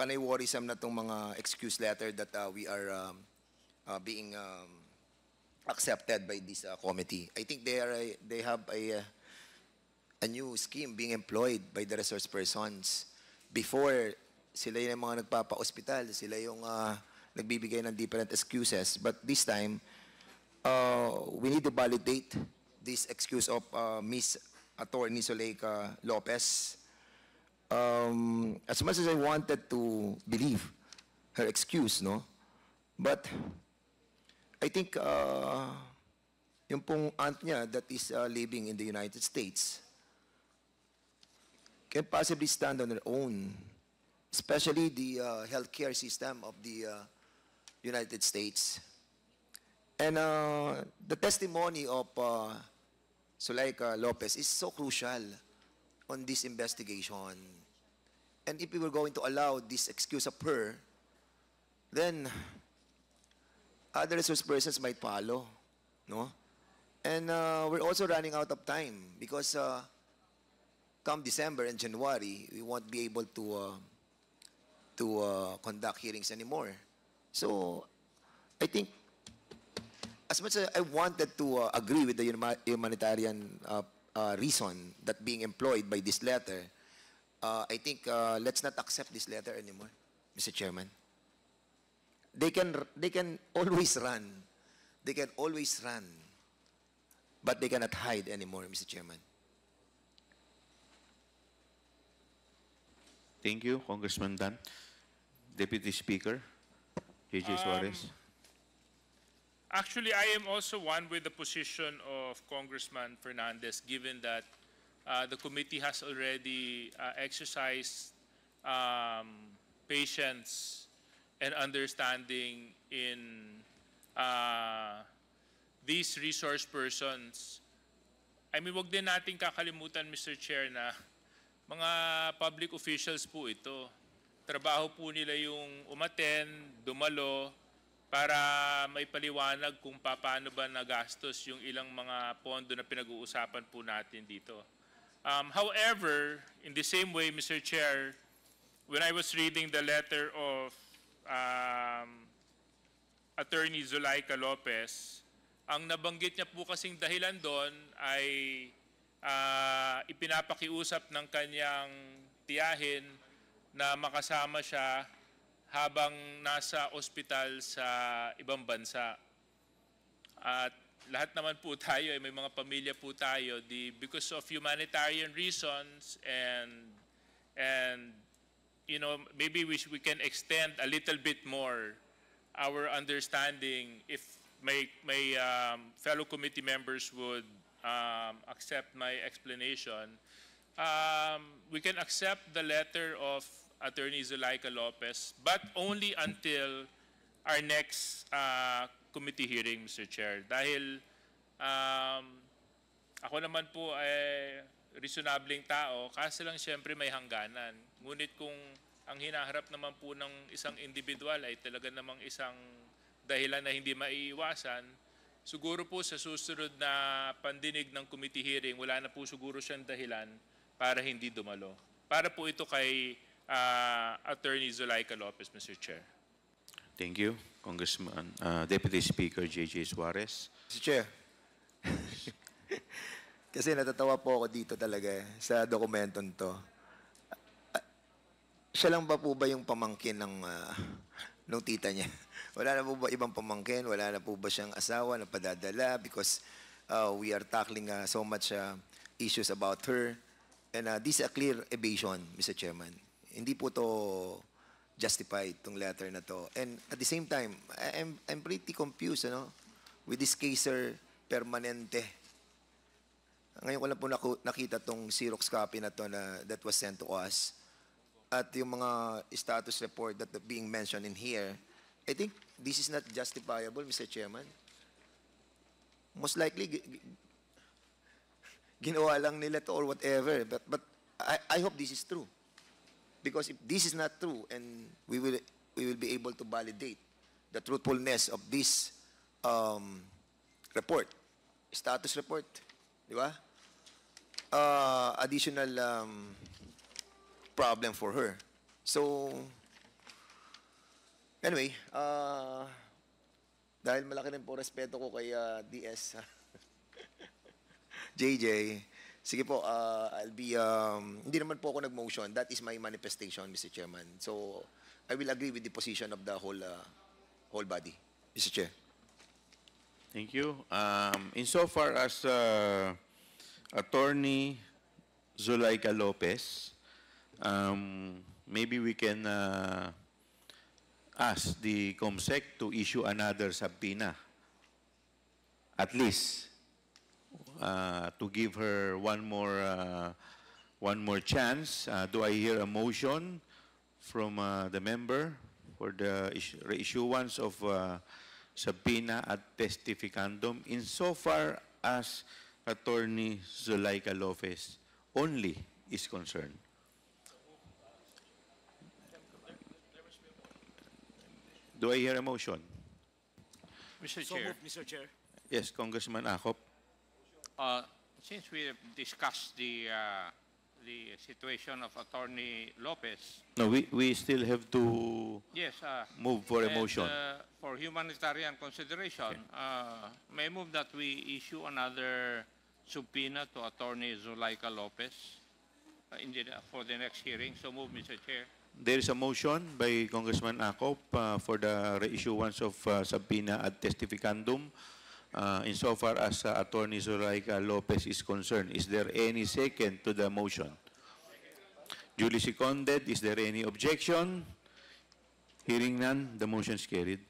panay worrisome na itong mga excuse letter that we are being accepted by this committee. I think they have a new scheme being employed by the resource persons. Before, sila yung mga nagpapa-hospital, sila yung nagbibigay ng different excuses. But this time, we need to validate this excuse of Miss Attorney Zuleika Lopez. As much as I wanted to believe her excuse, no? But I think yung pong aunt niya that is living in the United States can possibly stand on her own, especially the healthcare system of the United States. And the testimony of Zuleika Lopez is so crucial on this investigation. And if we were going to allow this excuse of her, then other resource persons might follow, no? And we're also running out of time because come December and January, we won't be able to conduct hearings anymore. So, I think, as much as I wanted to agree with the humanitarian reason that being employed by this letter, I think let's not accept this letter anymore, Mr. Chairman. They can always run. They can always run. But they cannot hide anymore, Mr. Chairman. Thank you, Congressman Dan. Deputy Speaker, J.J. Suarez. Actually, I am also one with the position of Congressman Fernandez, given that the committee has already exercised patience and understanding in these resource persons. I mean, wag din natin kakalimutan, Mr. Chair, na mga public officials po ito. Trabaho po nila yung umattend, dumalo, para may paliwanag kung paano ba nagastos yung ilang mga pondo na pinag-uusapan po natin dito. However, in the same way, Mr. Chair, when I was reading the letter of Attorney Zuleika Lopez, ang nabanggit niya po kasing dahilan doon ay ipinapakiusap ng kanyang tiyahin na makasama siya habang nasa ospital sa ibang bansa. At lahat naman po tayo, may mga pamilya po tayo, because of humanitarian reasons and you know, maybe we can extend a little bit more our understanding if my fellow committee members would accept my explanation. We can accept the letter of Attorney Zuleika Lopez, but only until our next committee hearing, Mr. Chair. Dahil ako naman po ay reasonableng tao, kasi lang siyempre may hangganan. Ngunit kung ang hinaharap naman po ng isang individual ay talaga namang isang dahilan na hindi maiiwasan, siguro po sa susunod na pandinig ng committee hearing, wala na po siguro siyang dahilan para hindi dumalo. Para po ito kay Attorney Zuleika Lopez, Mr. Chair. Thank you, Congressman, Deputy Speaker J.J. Suarez. Mr. Chair, kasi natatawa po ako dito talaga sa dokumentong to. Siya lang ba po ba yung pamangkin ng tita niya? Wala na po ba ibang pamangkin? Wala na po ba siyang asawa na padadala? Because we are tackling so much issues about her. And this is a clear evasion, Mr. Chairman. Hindi po to justified, itong letter na to. And at the same time, I'm pretty confused, ano, with this Kaiser Permanente. Ngayon ko lang po nakita tong Xerox copy na to na that was sent to us. At yung mga status report that being mentioned in here, I think this is not justifiable, Mr. Chairman. Most likely, ginawa lang nila to or whatever. But I hope this is true. Because if this is not true, and we will be able to validate the truthfulness of this report, status report, di ba? Additional problem for her. So, Anyway, dahil malaki rin po respeto ko kay DS, JJ, sige po, I'll be, hindi naman po ako nag-motion. That is my manifestation, Mr. Chairman. So, I will agree with the position of the whole body, Mr. Chair. Thank you. Insofar as Attorney Zulaika Lopez, maybe we can ask the COMSEC to issue another subpoena, at least to give her one more chance. Do I hear a motion from the member for the reissuance of subpoena ad testificandum insofar as Attorney Zulaika Lopez only is concerned? Do I hear a motion? Mr. So Chair, moved, Mr. Chair. Yes, Congressman Acop. since we have discussed the situation of Attorney Lopez, No, we still have to yes, move for a and, motion. for humanitarian consideration, may I move that we issue another subpoena to Attorney Zulaika Lopez for the next hearing. So move, Mr. Chair. There is a motion by Congressman Acop for the reissuance of subpoena ad testificandum insofar as Attorney Zulaika Lopez is concerned. Is there any second to the motion? Duly seconded. Is there any objection? Hearing none, the motion is carried.